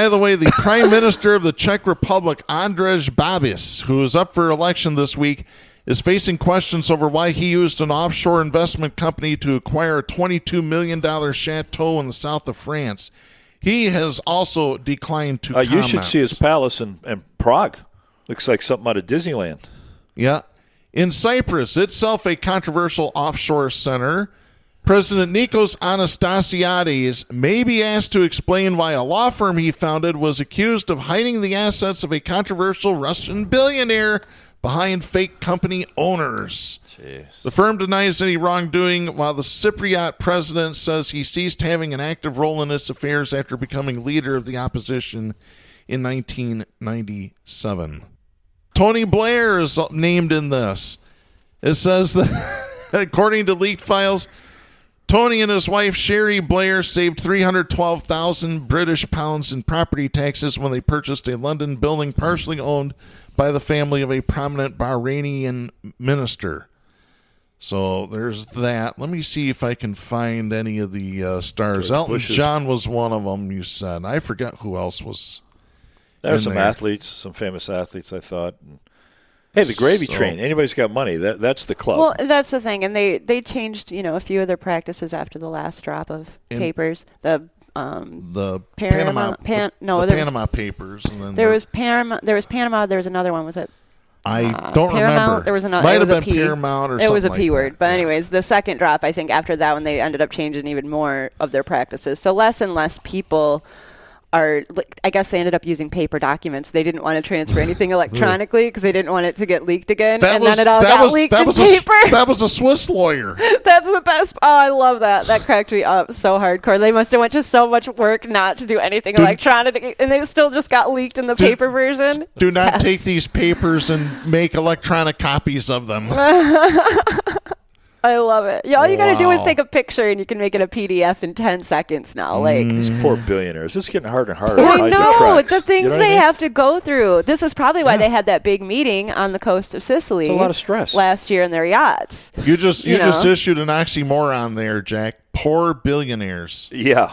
the way, the Prime Minister of the Czech Republic, Andrej Babis, who is up for election this week, is facing questions over why he used an offshore investment company to acquire a $22 million chateau in the south of France. He has also declined to comment. You should see his palace in Prague. Looks like something out of Disneyland. Yeah. In Cyprus, itself a controversial offshore center, President Nikos Anastasiades may be asked to explain why a law firm he founded was accused of hiding the assets of a controversial Russian billionaire behind fake company owners. Jeez. The firm denies any wrongdoing, while the Cypriot president says he ceased having an active role in its affairs after becoming leader of the opposition in 1997. Tony Blair is named in this. It says that, according to leaked files, Tony and his wife Sherry Blair saved 312,000 British pounds in property taxes when they purchased a London building partially owned by the family of a prominent Bahraini minister. So there's that. Let me see if I can find any of the stars. George Elton Bush's. John was one of them, you said. I forgot who else was. There's some there. athletes, some famous athletes, I thought. Hey, the Gravy Train. Anybody's got money. That's the club. Well, that's the thing, and they changed, a few of their practices after the last drop of papers. The Panama Panama Papers. And then there was Panama. There was Panama. There was another one. Was it? I don't Paramount? remember. There was another. Might it was have a been P. Paramount or something. It was a P like word. that. But anyways, the second drop, I think after that one, they ended up changing even more of their practices. So less and less people are, I guess they ended up using paper documents. They didn't want to transfer anything electronically because they didn't want it to get leaked again. Then it all got leaked in paper. That was a Swiss lawyer. That's the best. Oh, I love that. That cracked me up so hardcore. They must have went to so much work not to do anything electronic, and they still just got leaked in the paper version. Do not take these papers and make electronic copies of them. I love it. All you got to do is take a picture, and you can make it a PDF in 10 seconds now. These poor billionaires. It's getting harder and harder. I know the things You know they what I mean? have to go through. This is probably why they had that big meeting on the coast of Sicily. It's a lot of stress. Last year in their yachts. You just issued an oxymoron there, Jack. Poor billionaires. Yeah.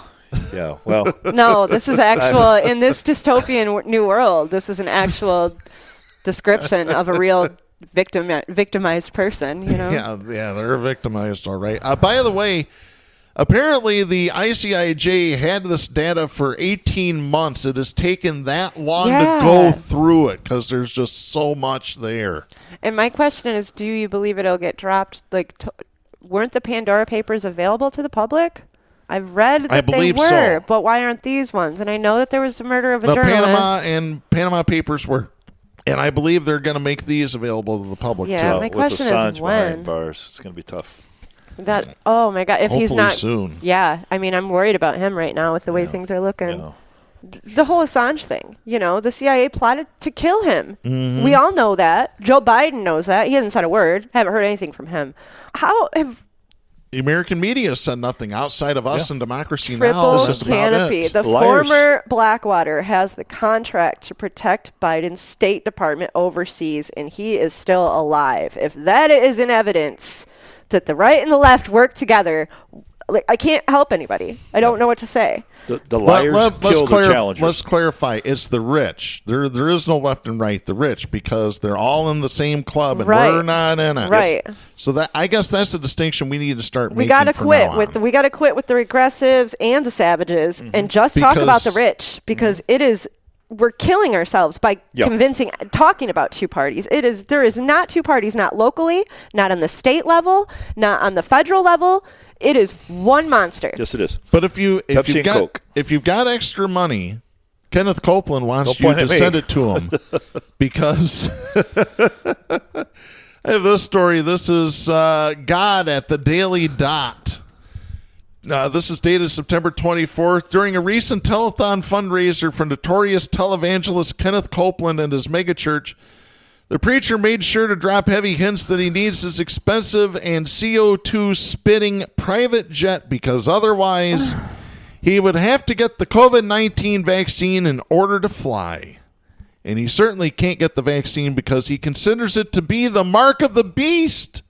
Yeah. Well. No, this is actual in this dystopian new world. This is an actual description of a real victimized person. Yeah, they're victimized, all right. By the way, apparently the ICIJ had this data for 18 months. It has taken that long to go through it because there's just so much there. And my question is, do you believe it'll get dropped? Weren't the Pandora Papers available to the public? I've read that they were, so. But why aren't these ones? And I know that there was the murder of a the journalist. Panama Papers were. And I believe they're going to make these available to the public, Yeah, too. my question is Assange when. behind bars, it's going to be tough. Oh, my God. If he's Hopefully not. soon. Yeah. I mean, I'm worried about him right now with the way things are looking. Yeah. The whole Assange thing, the CIA plotted to kill him. Mm-hmm. We all know that. Joe Biden knows that. He hasn't said a word. Haven't heard anything from him. The American media said nothing outside of us and Democracy Now! Triple That's about canopy. it. The Liars. former Blackwater has the contract to protect Biden's State Department overseas, and he is still alive. If that isn't evidence that the right and the left work together, I can't help anybody. I don't know what to say. The liars kill the challengers. Let's clarify. It's the rich. There is no left and right. The rich, because they're all in the same club and we're not in it. Right. So that, I guess that's the distinction we need to start making. We got to quit with we got to quit with the regressives and the savages and just talk about the rich, because it is. We're killing ourselves by talking about two parties. There is not two parties, not locally, not on the state level, not on the federal level. It is one monster. Yes, it is. But if you've got extra money, Kenneth Copeland wants you to send it to him, because I have this story. This is God at the Daily Dot. This is dated September 24th. During a recent telethon fundraiser for notorious televangelist Kenneth Copeland and his megachurch, the preacher made sure to drop heavy hints that he needs his expensive and CO2-spitting private jet, because otherwise he would have to get the COVID-19 vaccine in order to fly. And he certainly can't get the vaccine because he considers it to be the mark of the beast.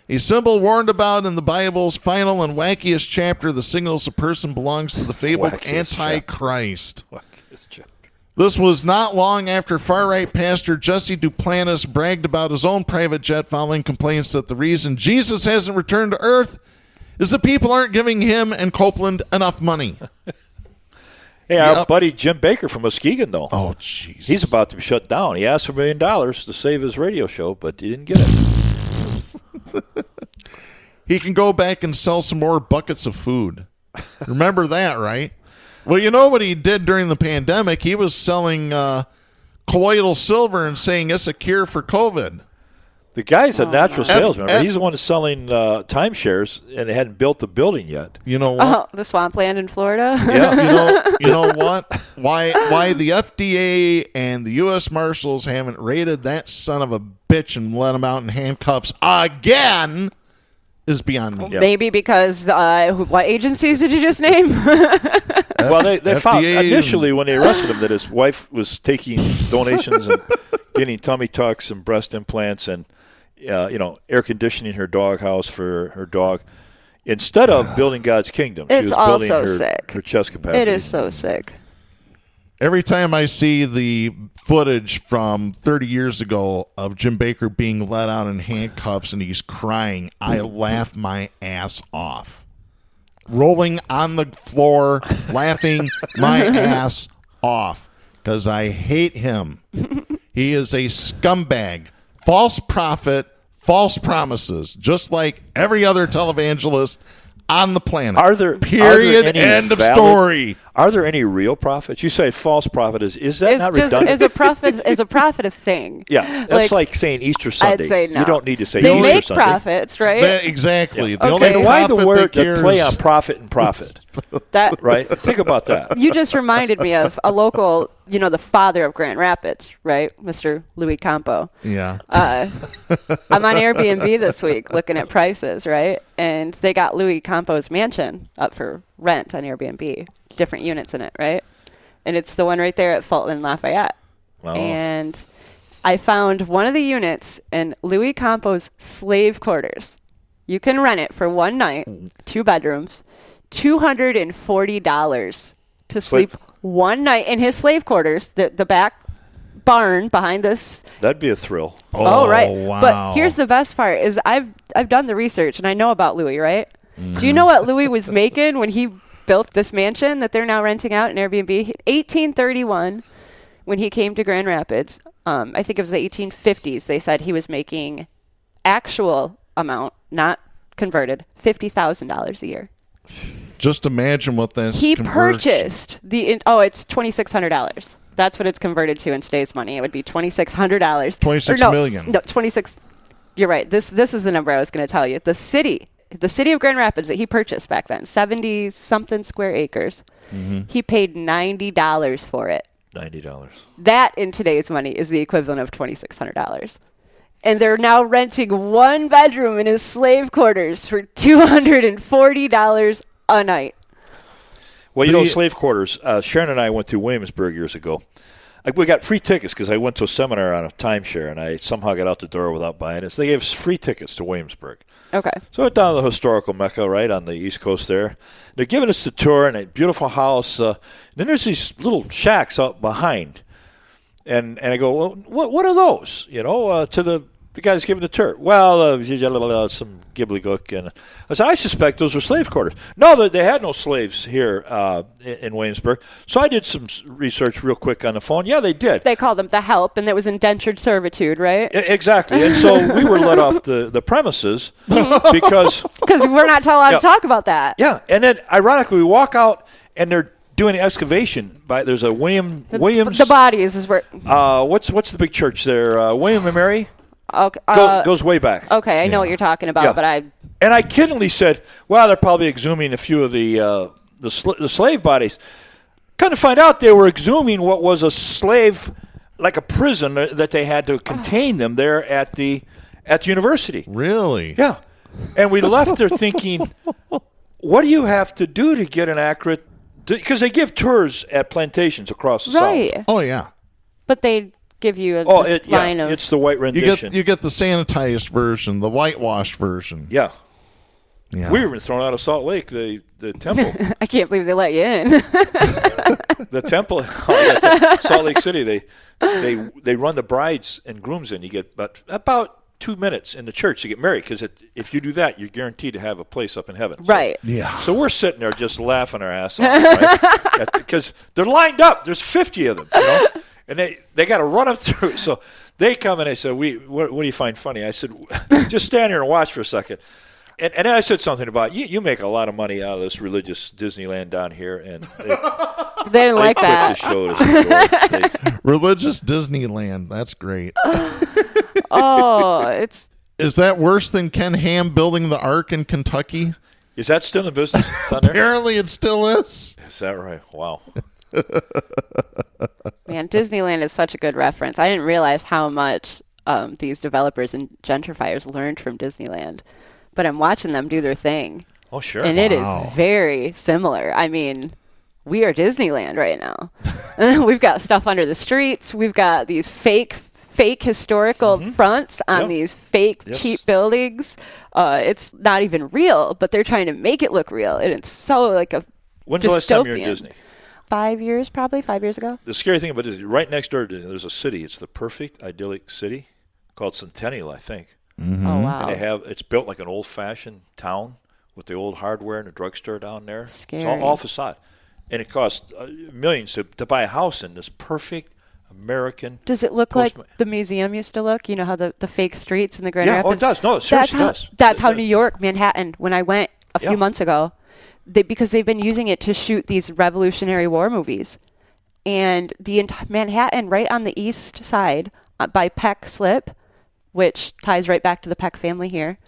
A symbol warned about in the Bible's final and wackiest chapter, the signals a person belongs to the fabled Antichrist. This was not long after far-right pastor Jesse Duplantis bragged about his own private jet following complaints that the reason Jesus hasn't returned to Earth is that people aren't giving him and Copeland enough money. Hey, our buddy Jim Baker from Muskegon, though. Oh, jeez. He's about to be shut down. He asked for $1 million to save his radio show, but he didn't get it. He can go back and sell some more buckets of food. Remember that, right? Well, you know what he did during the pandemic? He was selling colloidal silver and saying it's a cure for COVID. The guy's a natural salesman. He's the one that's selling timeshares, and they hadn't built the building yet. You know what? The swampland in Florida? Yeah. You know what? Why the FDA and the U.S. Marshals haven't raided that son of a bitch and let him out in handcuffs again is beyond me. Maybe because what agencies did you just name? Well, they found initially when they arrested him that his wife was taking donations and getting tummy tucks and breast implants and air conditioning her doghouse for her dog. Instead of building God's kingdom, she was building her chest capacity. It is so sick. Every time I see the footage from 30 years ago of Jim Baker being let out in handcuffs and he's crying, I laugh my ass off. Rolling on the floor, laughing my ass off, because I hate him. He is a scumbag, false prophet, false promises, just like every other televangelist on the planet. Period. End of story. Are there any real prophets? You say false prophet. Is that not redundant? Is a prophet a thing? Yeah, that's like saying Easter Sunday. I'd say no. You don't need to say they Easter make Sunday. Prophets, right? Exactly. Yeah. The only why the word that play on prophet and prophet? That right? Think about that. You just reminded me of a local, the father of Grand Rapids, right, Mr. Louis Campo. Yeah. I'm on Airbnb this week looking at prices, right? And they got Louis Campo's mansion up for rent on Airbnb. Different units in it, right? And it's the one right there at Fulton and Lafayette. Wow. And I found one of the units in Louis Campo's slave quarters. You can rent it for one night, 2 bedrooms, $240 to sleep one night in his slave quarters, the back barn behind this. That'd be a thrill. Oh, right. Wow. But here's the best part is I've done the research and I know about Louis, right? Mm-hmm. Do you know what Louis was making when he built this mansion that they're now renting out in Airbnb? 1831, when he came to Grand Rapids, I think it was the 1850s, they said he was making actual amount, not converted, $50,000 a year. Just imagine what that's He purchased it's $2,600. That's what it's converted to in today's money. It would be $2,600. 26 million. No, 26. You're right. This is the number I was going to tell you. The city of Grand Rapids that he purchased back then, 70-something square acres. Mm-hmm. He paid $90 for it. $90. That, in today's money, is the equivalent of $2,600. And they're now renting 1 bedroom in his slave quarters for $240 a night. Well, slave quarters. Sharon and I went to Williamsburg years ago. we got free tickets because I went to a seminar on a timeshare, and I somehow got out the door without buying it. So they gave us free tickets to Williamsburg. Okay. So I went down to the historical Mecca, right, on the East Coast there. They're giving us the tour and a beautiful house. Then there's these little shacks out behind. And I go, well, what are those? To the guy's giving the tour. Well, some gibbly-gook. And I suspect those are slave quarters. No, they had no slaves here in Williamsburg. So I did some research real quick on the phone. Yeah, they did. They called them the help, and it was indentured servitude, right? Exactly. And so we were let off the premises because we're not allowed to talk about that. Yeah, and then ironically, we walk out, and they're doing an excavation. There's a Williams. The bodies is where. What's the big church there? William and Mary. Okay, goes way back. Okay, I know what you're talking about, but And I kiddingly said, well, they're probably exhuming a few of the slave bodies. Come to find out, they were exhuming what was a slave, like a prison that they had to contain them there at the university. Really? Yeah. And we left there thinking, what do you have to do to get an accurate? Because they give tours at plantations across the South. Oh yeah. But they give you a line of. It's the white rendition. You get the sanitized version, the whitewashed version. Yeah. Yeah. We were thrown out of Salt Lake, the temple. I can't believe they let you in. The temple, Salt Lake City. They run the brides and grooms in. You get about 2 minutes in the church to get married, because if you do that, you're guaranteed to have a place up in heaven. Right. Yeah. So we're sitting there just laughing our ass off, right? Because they're lined up. There's 50 of them, and they got to run them through. So they come and they said, what do you find funny? I said, just stand here and watch for a second. And then I said something about, you make a lot of money out of this religious Disneyland down here. And they didn't like that. Religious Disneyland. That's great. Is that worse than Ken Ham building the Ark in Kentucky? Is that still in business? Apparently it still is. Is that right? Wow. Man, Disneyland is such a good reference. I didn't realize how much these developers and gentrifiers learned from Disneyland. But I'm watching them do their thing. Oh, sure. And it is very similar. I mean, we are Disneyland right now. We've got stuff under the streets. We've got these fake historical fronts on these fake cheap buildings. It's not even real, but they're trying to make it look real. And it's so like a When's the last time you were in Disney? 5 years, probably 5 years ago. The scary thing about Disney, right next door to Disney, there's a city. It's the perfect, idyllic city called Centennial, I think. Mm-hmm. Oh, wow. And it's built like an old-fashioned town with the old hardware and the drugstore down there. Scary. It's all facade. And it costs millions to buy a house in this perfect American. Does it look like the museum used to look? You know how the fake streets in the Grand Rapids? Yeah, it does. No, it seriously does. That's how New York, Manhattan, when I went a few months ago, because they've been using it to shoot these Revolutionary War movies. And the Manhattan, right on the east side, by Peck Slip, which ties right back to the Peck family here.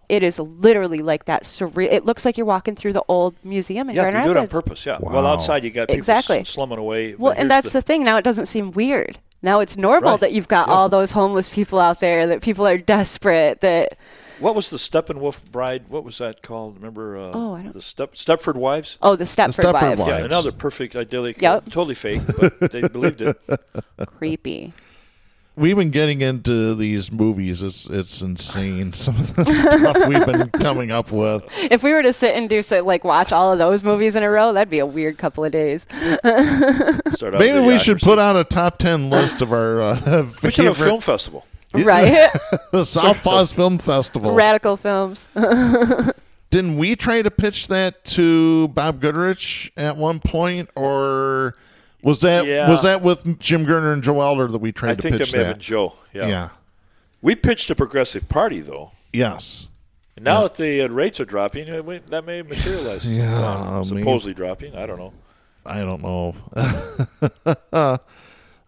It is literally like that surreal. It looks like you're walking through the old museum in Grand Rapids. Yeah, they do it on purpose, yeah. Wow. Well, outside you got people slumming away. Well, and that's the thing. Now it doesn't seem weird. Now it's normal that you've got all those homeless people out there, that people are desperate, that... What was the Steppenwolf bride? What was that called? Remember I don't... the Stepford Wives? Oh, the Stepford Wives. Yeah, another perfect, idyllic, totally fake, but they believed it. Creepy. We've been getting into these movies. It's insane, some of the stuff we've been coming up with. If we were to sit and watch all of those movies in a row, that'd be a weird couple of days. Maybe we should put on a top 10 list of our we should have a film festival. Right? The Southpaws Film Festival. Radical films. Didn't we try to pitch that to Bob Goodrich at one point, or... Was that with Jim Gurner and Joe Elder that we tried to pitch that? I think that may have been Joe. Yeah. We pitched a progressive party, though. Yes. And now that the rates are dropping, that may materialize. Supposedly dropping. I don't know. I don't know.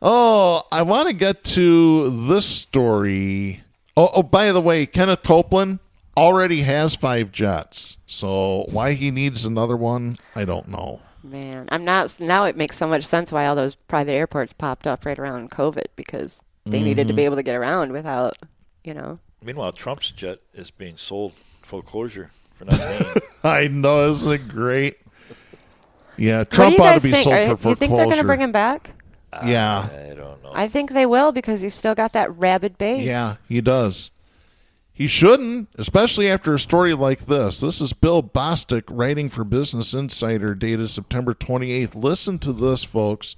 I want to get to this story. Oh, by the way, Kenneth Copeland already has 5 jets. So why he needs another one, I don't know. Man, now it makes so much sense why all those private airports popped up right around COVID, because they needed to be able to get around without, Meanwhile, Trump's jet is being sold full closure for not paying. I know, isn't it great? Yeah, Trump ought to be sold for foreclosure. You think they're going to bring him back? Yeah. I don't know. I think they will because he's still got that rabid base. Yeah, he does. He shouldn't, especially after a story like this. This is Bill Bostic writing for Business Insider, dated September 28th. Listen to this, folks.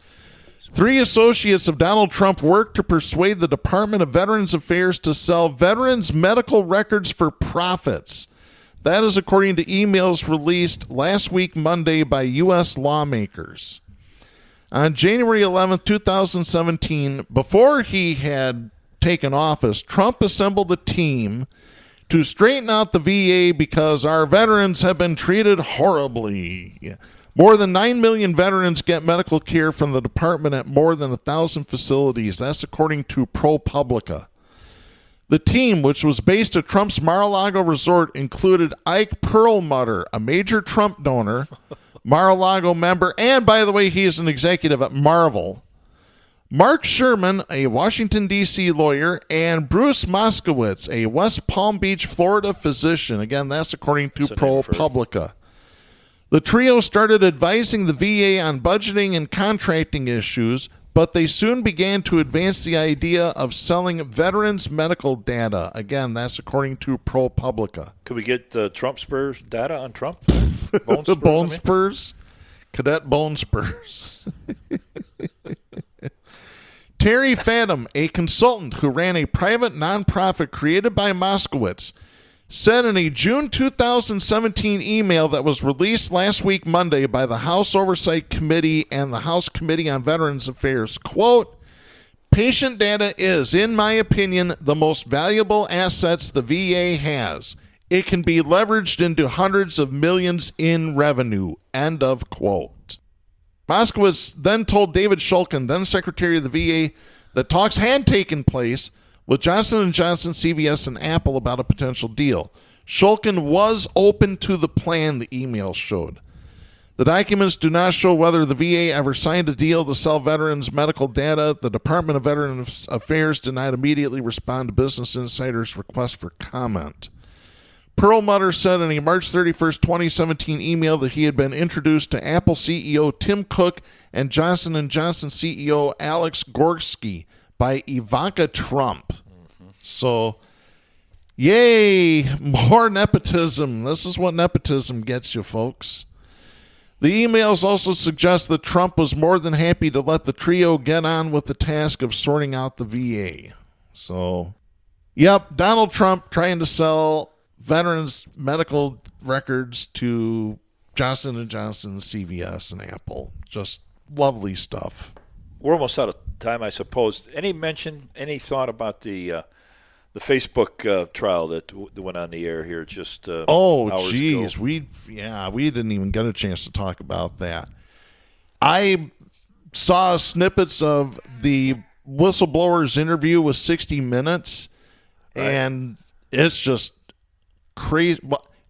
3 associates of Donald Trump worked to persuade the Department of Veterans Affairs to sell veterans' medical records for profits. That is according to emails released last week Monday by U.S. lawmakers. On January 11th, 2017, before he had taken office, Trump assembled a team to straighten out the VA because our veterans have been treated horribly. More than 9 million veterans get medical care from the department at more than 1,000 facilities. That's according to ProPublica. The team, which was based at Trump's Mar-a-Lago resort, included Ike Perlmutter, a major Trump donor, Mar-a-Lago member, and by the way, he is an executive at Marvel, Mark Sherman, a Washington, D.C. lawyer, and Bruce Moskowitz, a West Palm Beach, Florida physician. Again, that's according to ProPublica. The trio started advising the VA on budgeting and contracting issues, but they soon began to advance the idea of selling veterans' medical data. Again, that's according to ProPublica. Could we get Trump Spurs data on Trump? Bone Spurs? Cadet Bone Spurs. Terry Fathom, a consultant who ran a private nonprofit created by Moskowitz, said in a June 2017 email that was released last week Monday by the House Oversight Committee and the House Committee on Veterans Affairs, quote, "Patient data is, in my opinion, the most valuable assets the VA has. It can be leveraged into hundreds of millions in revenue," end of quote. Moskowitz then told David Shulkin, then Secretary of the VA, that talks had taken place with Johnson & Johnson, CVS, and Apple about a potential deal. Shulkin was open to the plan, the email showed. The documents do not show whether the VA ever signed a deal to sell veterans' medical data. The Department of Veterans Affairs did not immediately respond to Business Insider's request for comment. Perlmutter said in a March 31st, 2017 email that he had been introduced to Apple CEO Tim Cook and Johnson & Johnson CEO Alex Gorsky by Ivanka Trump. So, yay, more nepotism. This is what nepotism gets you, folks. The emails also suggest that Trump was more than happy to let the trio get on with the task of sorting out the VA. So, yep, Donald Trump trying to sell veterans' medical records to Johnson & Johnson, CVS, and Apple. Just lovely stuff. We're almost out of time, I suppose. Any thought about the Facebook trial that went on the air here just hours ago? We didn't even get a chance to talk about that. I saw snippets of the whistleblower's interview with 60 Minutes, and it's just crazy.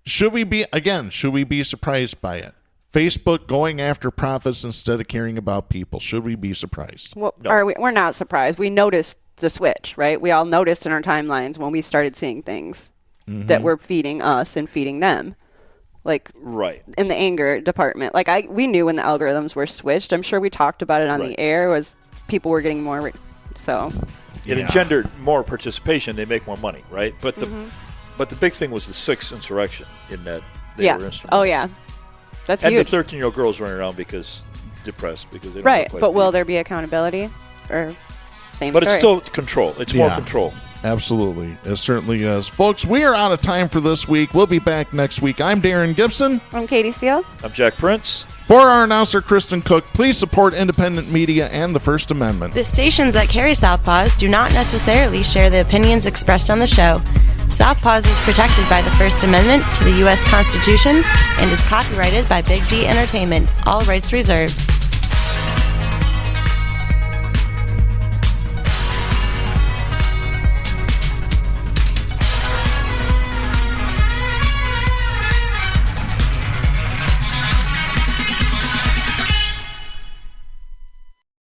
Should we be surprised by it? Facebook going after profits instead of caring about people. Should we be surprised? Well, no. We're not surprised. We noticed the switch, right? We all noticed in our timelines when we started seeing things that were feeding us and feeding them. Like right in the anger department. Like we knew when the algorithms were switched. I'm sure we talked about it on the air. Was people were getting more it engendered more participation. They make more money, right? But the big thing was the 6th insurrection in that they were instrumental. Oh yeah. That's and huge. the 13-year-old girls running around depressed because they don't right. But will there be accountability or same? But story? It's still control. It's more control. Absolutely, it certainly is, folks. We are out of time for this week. We'll be back next week. I'm Darren Gibson. I'm Katy Steele. I'm Jack Prince. For our announcer Kristen Cook, please support independent media and the First Amendment. The stations that carry Southpaws do not necessarily share the opinions expressed on the show. Southpaws is protected by the First Amendment to the U.S. Constitution and is copyrighted by Big D Entertainment. All rights reserved.